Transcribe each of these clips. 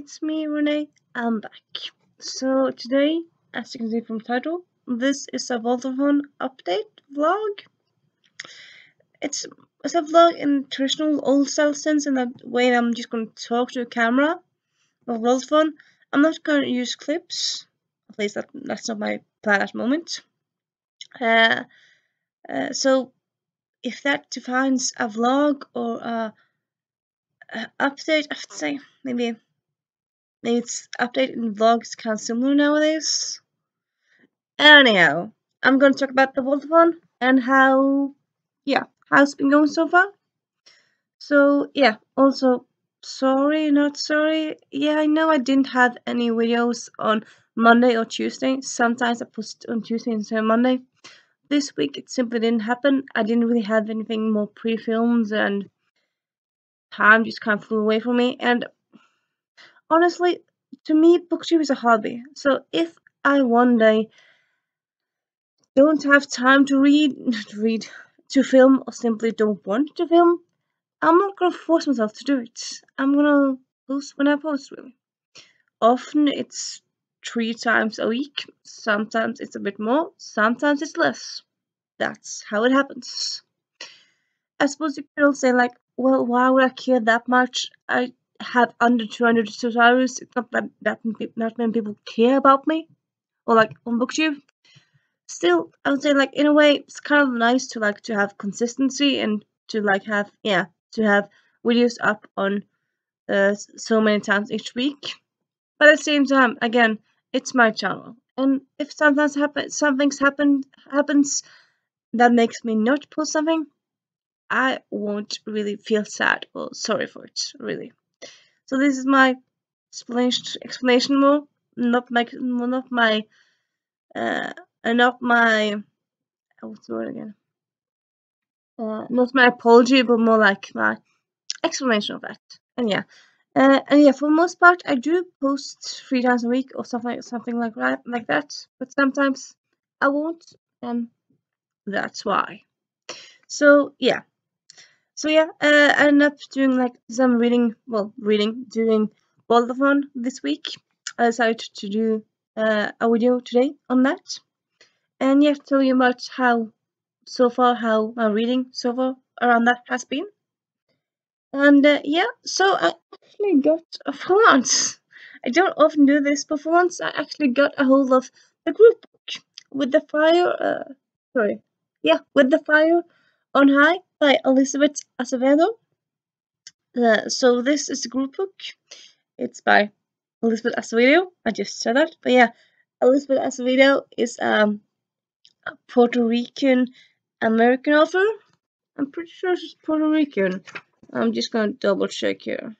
it's me, Renee. I'm back. So today, as you can see from the title, this is a vaultathon update vlog. It's a vlog in traditional old style sense, in that way I'm just going to talk to a camera of vaultathon. I'm not going to use clips. At least that's not my plan at the moment. So if that defines a vlog or a update, I have to say maybe it's update and vlogs kind of similar nowadays. Anyhow, I'm going to talk about the vaultathon and how it's been going so far. So yeah, also sorry, not sorry. Yeah, I know I didn't have any videos on Monday or Tuesday. Sometimes I post on Tuesday instead of Monday. This week it simply didn't happen. I didn't really have anything more pre-filmed, and time just kind of flew away from me. And honestly, to me, booktube is a hobby. So if I one day don't have time to to film, or simply don't want to film, I'm not gonna force myself to do it. I'm gonna post when I post, really. Often it's 3 times a week, sometimes it's a bit more, sometimes it's less. That's how it happens. I suppose you could also say, like, well, why would I care that much? I have under 200 subscribers. It's not that many people care about me, or like on booktube. Still, I would say, like, in a way, it's kind of nice to have consistency and to have videos up on so many times each week. But at the same time, again, it's my channel, and if sometimes happens that makes me not post something, I won't really feel sad or sorry for it, really. So this is my explanation more, not my what's the word again? Not my apology, but more like my explanation of that. And yeah, for the most part, I do post 3 times a week or something like that. But sometimes I won't, and that's why. So yeah, I ended up doing some doing vaultathon this week. I decided to do a video today on that, and yeah, tell you about how my reading so far around that has been. And so I actually got for once. I don't often do this, but for once I actually got a hold of the group book with the fire. With the Fire on High by Elisabeth Acevedo. So this is a group book. It's by Elisabeth Acevedo. I just said that, but yeah, Elisabeth Acevedo is a Puerto Rican American author. I'm pretty sure she's Puerto Rican. I'm just gonna double check here.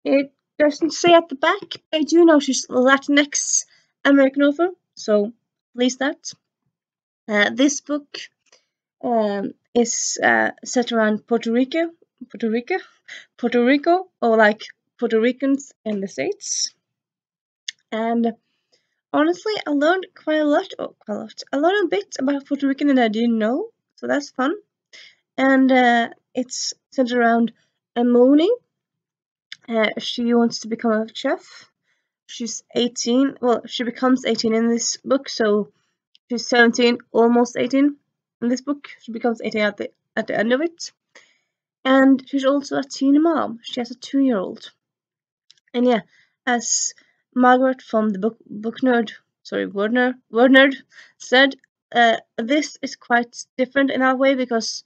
It doesn't say at the back, but I do know she's Latinx American author, so at least that. This book is set around Puerto Rico, or like Puerto Ricans in the States. And honestly, I learned quite a lot. I learned a bit about Puerto Rican that I didn't know, so that's fun. And it's centered around Amoni. She wants to become a chef. She's 18. Well, she becomes 18 in this book, so she's 17, almost 18 in this book. She becomes 18 at the end of it. And she's also a teen mom. She has a 2-year-old. And yeah, as Margaret from the word nerd said, this is quite different in that way, because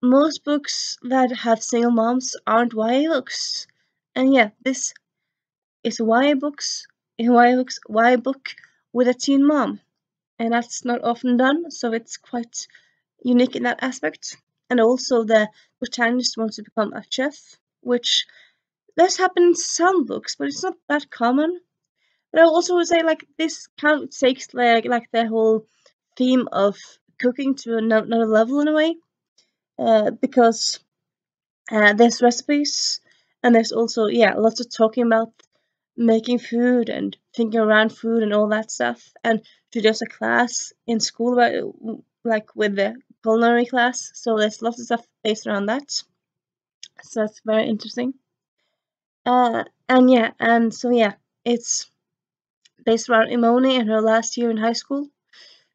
most books that have single moms aren't YA books. And yeah, this is YA book with a teen mom. And that's not often done, so it's quite unique in that aspect. And also the protagonist wants to become a chef, which does happen in some books, but it's not that common. But I also would say, like, this kind of takes like the whole theme of cooking to another level in a way, because there's recipes, and there's also lots of talking about making food and thinking around food and all that stuff. And she does a class in school about with the culinary class, so there's lots of stuff based around that. So that's very interesting. It's based around Imoni in her last year in high school.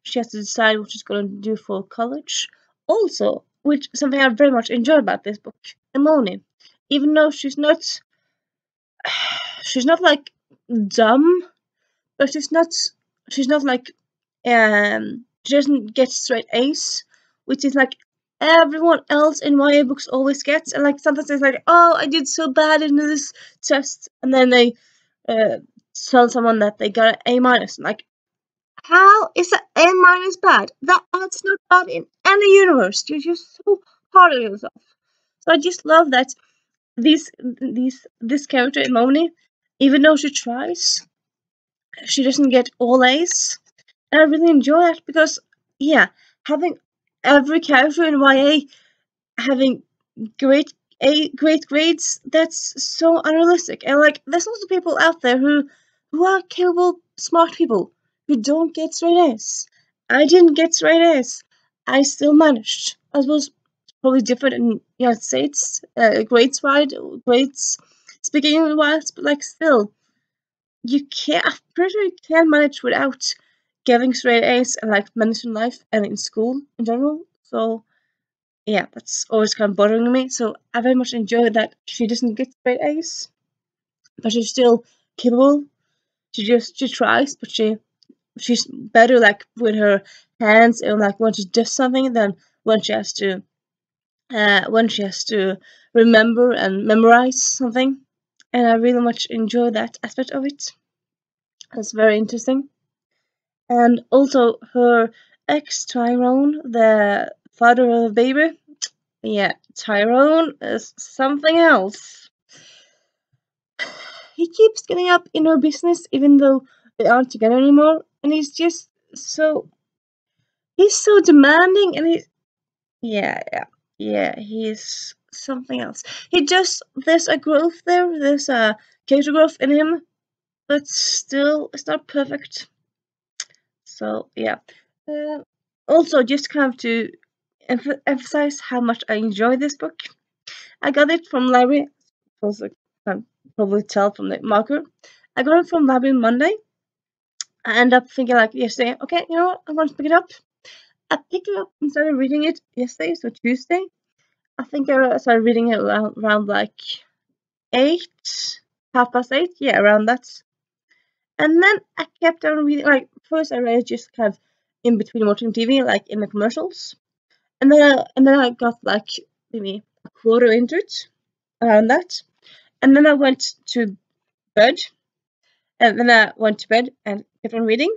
She has to decide what she's going to do for college. Also, which something I very much enjoy about this book, Imoni, even though she's not like dumb, but she's not like she doesn't get straight A's, which is like everyone else in YA books always gets. And like sometimes it's like, oh, I did so bad in this test, and then they tell someone that they got an A minus. Like, how is an A minus bad? That's not bad in any universe. You're just so hard on yourself. So I just love that this character Imoni, even though she tries, she doesn't get all A's. And I really enjoy that because, yeah, having every character in YA having great grades, that's so unrealistic. And like, there's also people out there who are capable, smart people who don't get straight A's. I didn't get straight A's. I still managed. I suppose it's probably different in United States, grades speaking wise, but like still, you can't. I'm pretty sure you can manage without getting straight A's and like managing life and in school in general. So yeah, that's always kind of bothering me. So I very much enjoy that she doesn't get straight A's, but she's still capable. She tries, but she's better like with her hands and like when she does something than when she has to remember and memorize something. And I really much enjoy that aspect of it. It's very interesting. And also her ex Tyrone, the father of the baby. Yeah, Tyrone is something else. He keeps getting up in her business even though they aren't together anymore, and he's so demanding, and he's something else. There's a growth there, there's a character growth in him, but still it's not perfect. So yeah. Also, just kind of to emphasize how much I enjoy this book. I got it from library. Also, you can probably tell from the marker. I got it from library Monday. I ended up thinking like yesterday, okay, you know what, I'm going to pick it up. I picked it up and started reading it yesterday, so Tuesday. I think I started reading it around like 8, 8:30, yeah, around that. And then I kept on reading, like, first I read it just kind of in between watching TV, like in the commercials. And then I got like maybe a quarter into it, around that. And then I went to bed, and then I went to bed and kept on reading.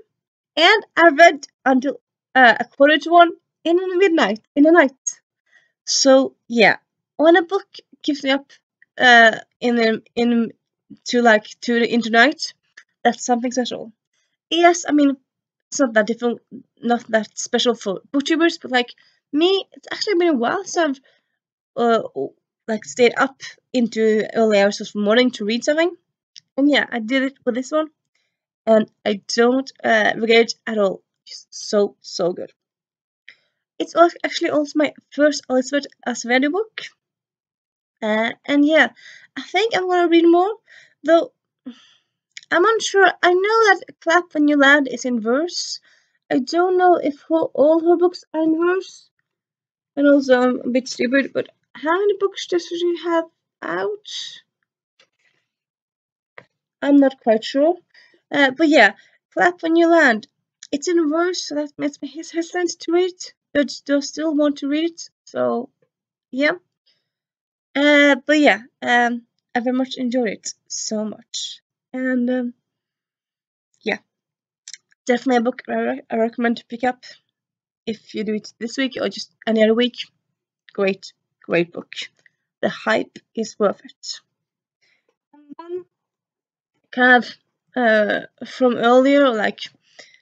And I read until a quarter to 1 in the night. So yeah, when a book keeps me up to the internight, that's something special. Yes, I mean it's not that different, not that special for booktubers, but like me, it's actually been a while since I've like stayed up into early hours of the morning to read something. And yeah, I did it with this one, and I don't regret it at all. It's so good. It's actually also my first Elisabeth Acevedo book. And yeah, I think I'm gonna read more, though I'm unsure. I know that Clap When You Land is in verse. I don't know if all her books are in verse. And also, I'm a bit stupid, but how many books does she have out? I'm not quite sure. But yeah, Clap When You Land. It's in verse, so that makes me hesitant to read it, but do still want to read it. So yeah. But yeah, I very much enjoyed it so much, and yeah, definitely a book I recommend to pick up if you do it this week or just any other week. Great book. The hype is worth it. And then, kind of from earlier, like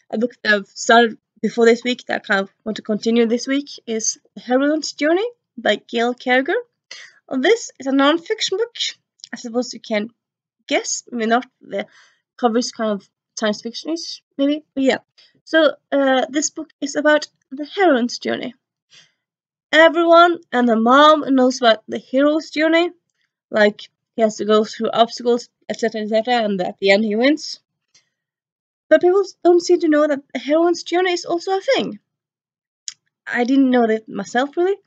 a book that I've started before this week that I kind of want to continue this week is The Heroine's Journey by Gail Carriger. This is a non-fiction book. I suppose you can guess, maybe not. The cover is kind of science fiction-ish, maybe, but yeah. So this book is about the heroine's journey, everyone and the mom knows about the hero's journey. Like, he has to go through obstacles, etc., etc., and at the end he wins. But people don't seem to know that the heroine's journey is also a thing. I didn't know that myself, really.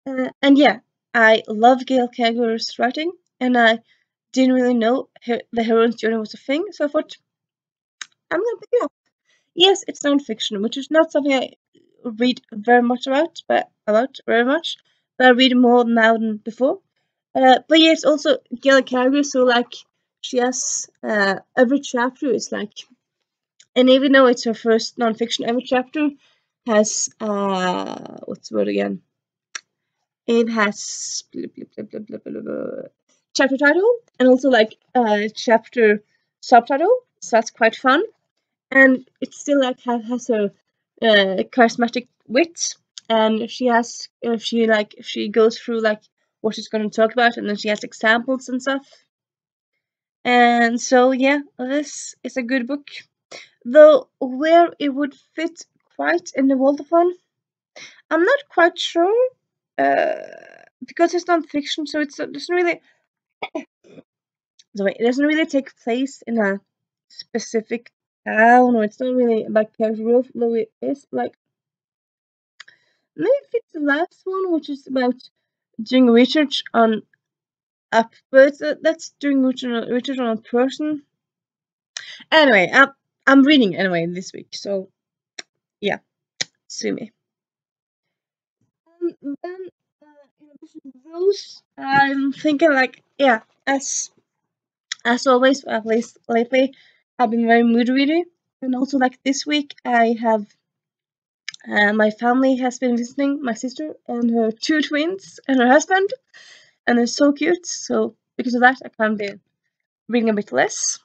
And yeah, I love Gail Kager's writing, and I didn't really know the heroine's journey was a thing, so I thought, I'm gonna pick it up. Yes, it's nonfiction, which is not something I read very much about, but I read more now than before. But yeah, it's also Gail Kager, so like she has every chapter is like, and even though it's her first nonfiction, every chapter has what's the word again? It has chapter title and also like chapter subtitle, so that's quite fun. And it still like has her charismatic wit, and she goes through like what she's going to talk about, and then she has examples and stuff. And so yeah, this is a good book, though where it would fit quite in the vaultathon, I'm not quite sure, because it's non-fiction, so it doesn't really take place in a specific town, or it's not really about character growth, though it is like, maybe it's the last one, which is about doing research on but that's doing research on a person. Anyway, I'm reading anyway this week, so yeah, sue me. Then, in addition to those, I'm thinking like, yeah, as always, at least lately, I've been very mood reader, and also like this week, I have my family has been visiting my sister and her two twins and her husband, and they're so cute. So because of that, I can be reading a bit less.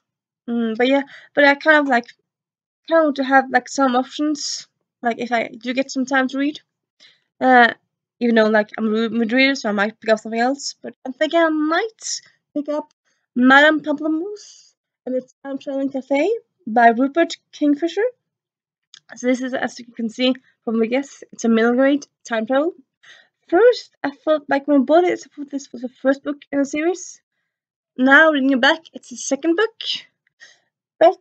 But yeah, but I kind of want to have like some options, like if I do get some time to read. Uh, Even though like I'm a mood reader, so I might pick up something else. But I'm thinking I might pick up Madam Pamplemousse and its Time Traveling Cafe by Rupert Kingfisher. So this is, as you can see from the guess, it's a middle grade time travel. First, I thought like when I bought it, I thought this was the first book in the series. Now reading it back, it's the second book. But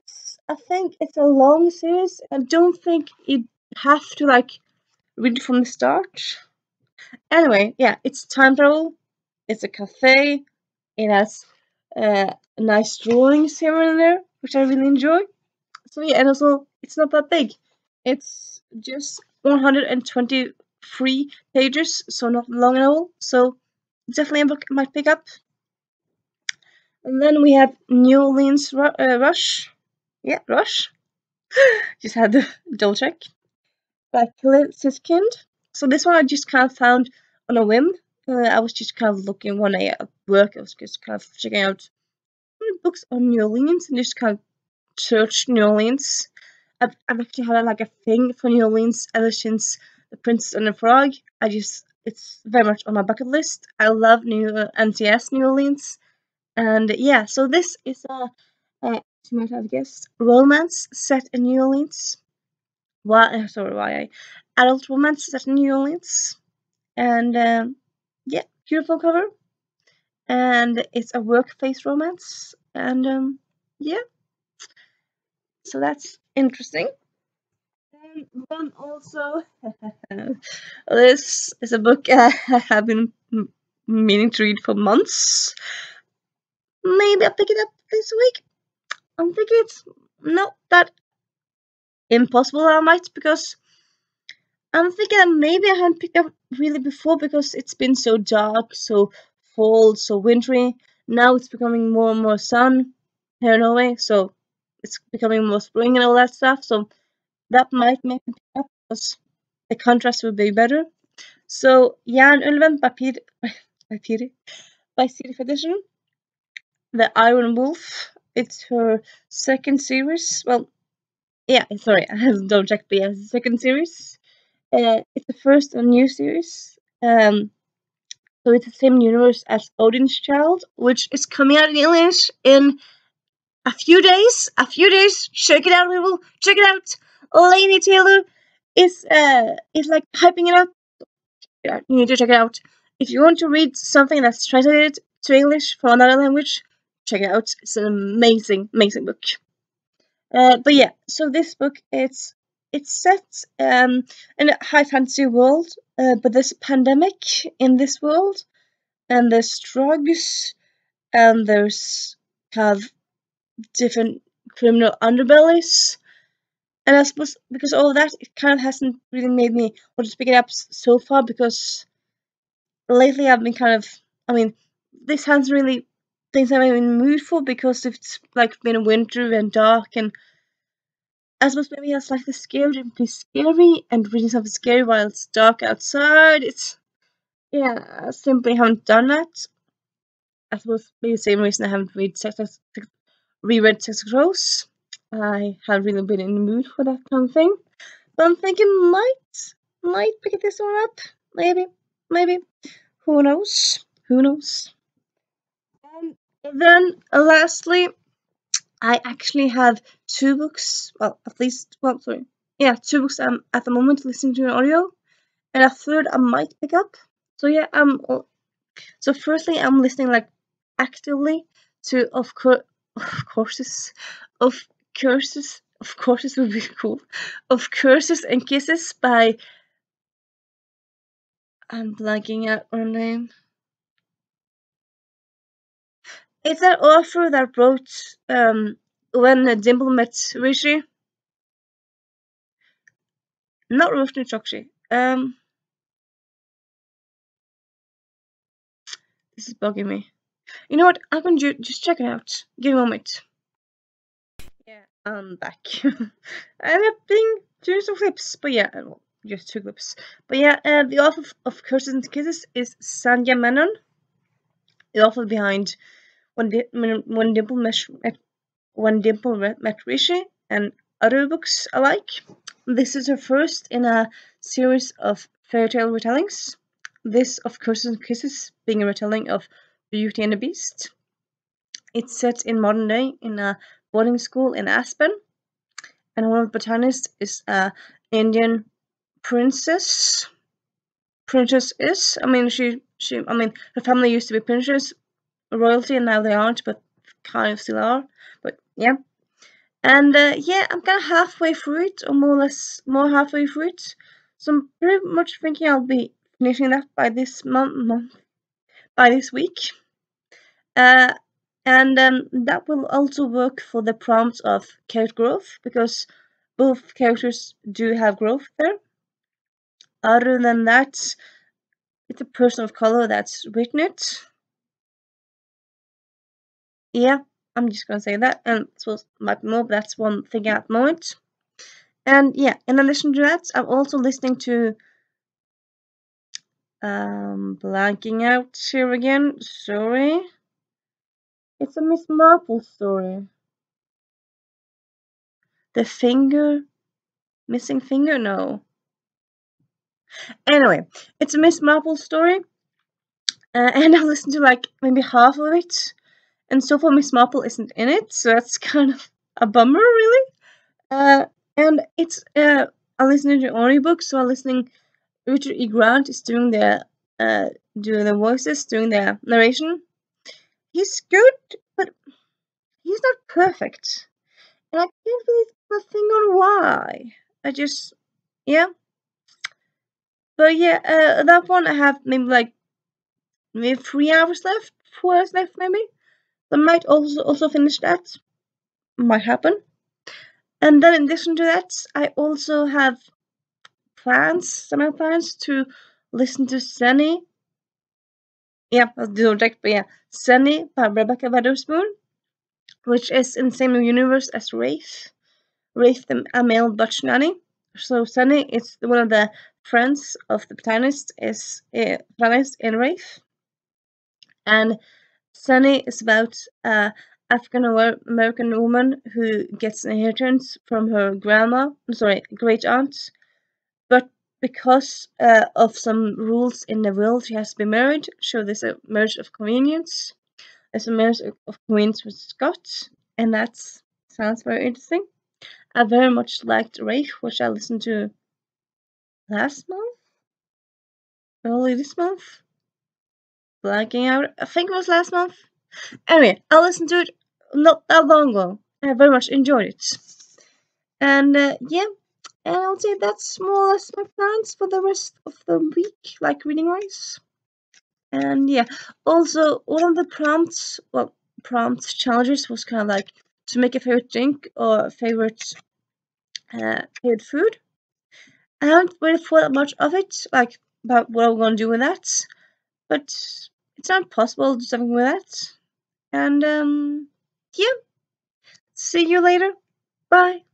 I think it's a long series. I don't think you have to like read it from the start. Anyway, yeah, it's time travel. It's a cafe. It has nice drawings here and there, which I really enjoy. So yeah, and also it's not that big. It's just 123 pages, so not long at all. So definitely a book I might pick up. And then we have New Orleans Rush. Yeah, Rush. Just had to double check. By Khalil Siskind. So this one I just kind of found on a whim. I was just kind of looking one day at work. I was just kind of checking out books on New Orleans and just kind of searched New Orleans. I've actually had like a thing for New Orleans ever since The Princess and the Frog. It's very much on my bucket list. I love NCS New Orleans. And yeah, so this is you might have guessed, romance set in New Orleans. YA, adult romance set in New Orleans, and yeah, beautiful cover, and it's a workplace romance, and yeah, so that's interesting. And then also, this is a book I have been meaning to read for months. Maybe I'll pick it up this week. I'm thinking it's not that impossible. I might, because I'm thinking that maybe I haven't picked up really before because it's been so dark, so fall, so wintry. Now it's becoming more and more sun here in Norway, so it's becoming more spring and all that stuff. So that might make me pick up because the contrast would be better. So Jernulven by by Siri Edition. The Iron Wolf. It's her second series. Well, yeah, sorry, I have double checked, but yeah, it's the second series. It's the first new series. So it's the same universe as Odin's Child, which is coming out in English in a few days. Check it out, people. Check it out. Lainey Taylor is like hyping it up. You need to check it out. If you want to read something that's translated to English from another language, check it out. It's an amazing, amazing book. But yeah, so this book, it's set in a high fantasy world, but there's a pandemic in this world, and there's drugs, and there's kind of different criminal underbellies. And I suppose because all of that, it kind of hasn't really made me want to pick it up so far, because lately I've been kind of, I mean, this hasn't really things I've been in the mood for, because it's like been winter and dark, and I suppose maybe it's like the scary to be scary, and reading something scary while it's dark outside. It's, yeah, I simply haven't done that. I suppose maybe the same reason I haven't reread Sex Rose. I haven't really been in the mood for that kind of thing. But I'm thinking might pick this one up. Maybe. Who knows? Who knows? Then lastly, I actually have two books. Well, at least, well, sorry. Yeah, two books I'm at the moment listening to an audio, and a third I might pick up. So yeah, so firstly, I'm listening like actively to of courses, of of courses would be cool, of Curses and Kisses by, I'm blanking out on her name. It's that author that wrote When Dimple Met Rishi. Not Roshni Chokshi. This is bugging me. You know what? I'm going to just check it out. Give me a moment. Yeah, I'm back. I ended up being doing some clips, but yeah, well, just two clips. But yeah, the author of Curses and Kisses is Sandhya Menon, the author behind When Dimple Met Rishi and other books alike. This is her first in a series of fairy tale retellings. This, of Curses and Kisses, being a retelling of Beauty and the Beast. It's set in modern day in a boarding school in Aspen, and one of the protagonists is a Indian princess. Princess is, I mean, I mean, her family used to be princess royalty, and now they aren't, but kind of still are. But yeah, and yeah, I'm kind of halfway through it, or more or less more halfway through it. So I'm pretty much thinking I'll be finishing that by this by this week. Uh, and that will also work for the prompts of character growth, because both characters do have growth there. Other than that, it's a person of color that's written it. Yeah, I'm just gonna say that, and so might be more, but that's one thing at the moment. And yeah, in addition to that, I'm also listening to blanking out here again. Sorry. It's a Miss Marple story. The finger, missing finger? No. Anyway, it's a Miss Marple story, and I listened to like maybe half of it, and so far Miss Marple isn't in it, so that's kind of a bummer, really. And it's I'm listening to audiobooks, so I'm listening. Richard E. Grant is doing the voices, doing the narration. He's good, but he's not perfect, and I can't really put a thing on why. I just, yeah. But yeah, that one I have maybe 3 hours left, 4 hours left, maybe. I might also finish that. Might happen. And then in addition to that, I also have summer plans to listen to Sunny. Yeah, I'll do direct, but yeah, Sunny by Rebecca Weatherspoon, which is in the same universe as Wraith. Wraith, a male Dutch nanny. So Sunny is one of the friends of the protagonist, is protagonist in Wraith. And Sunny is about African American woman who gets an inheritance from her great aunt, but because of some rules in the will, she has to be married. So there's a marriage of convenience. There's a marriage of convenience with Scott, and that sounds very interesting. I very much liked Wraith, which I listened to last month. early this month. Blanking out. I think it was last month. Anyway, I listened to it not that long ago. I very much enjoyed it. And yeah, and I would say that's more or less my plans for the rest of the week, like reading wise. And yeah, also one of the prompt challenges was kind of like to make a favorite drink or favorite food. I haven't really thought much of it, like about what I'm gonna do with that, but it's not possible to do something with that. And yeah, see you later. Bye.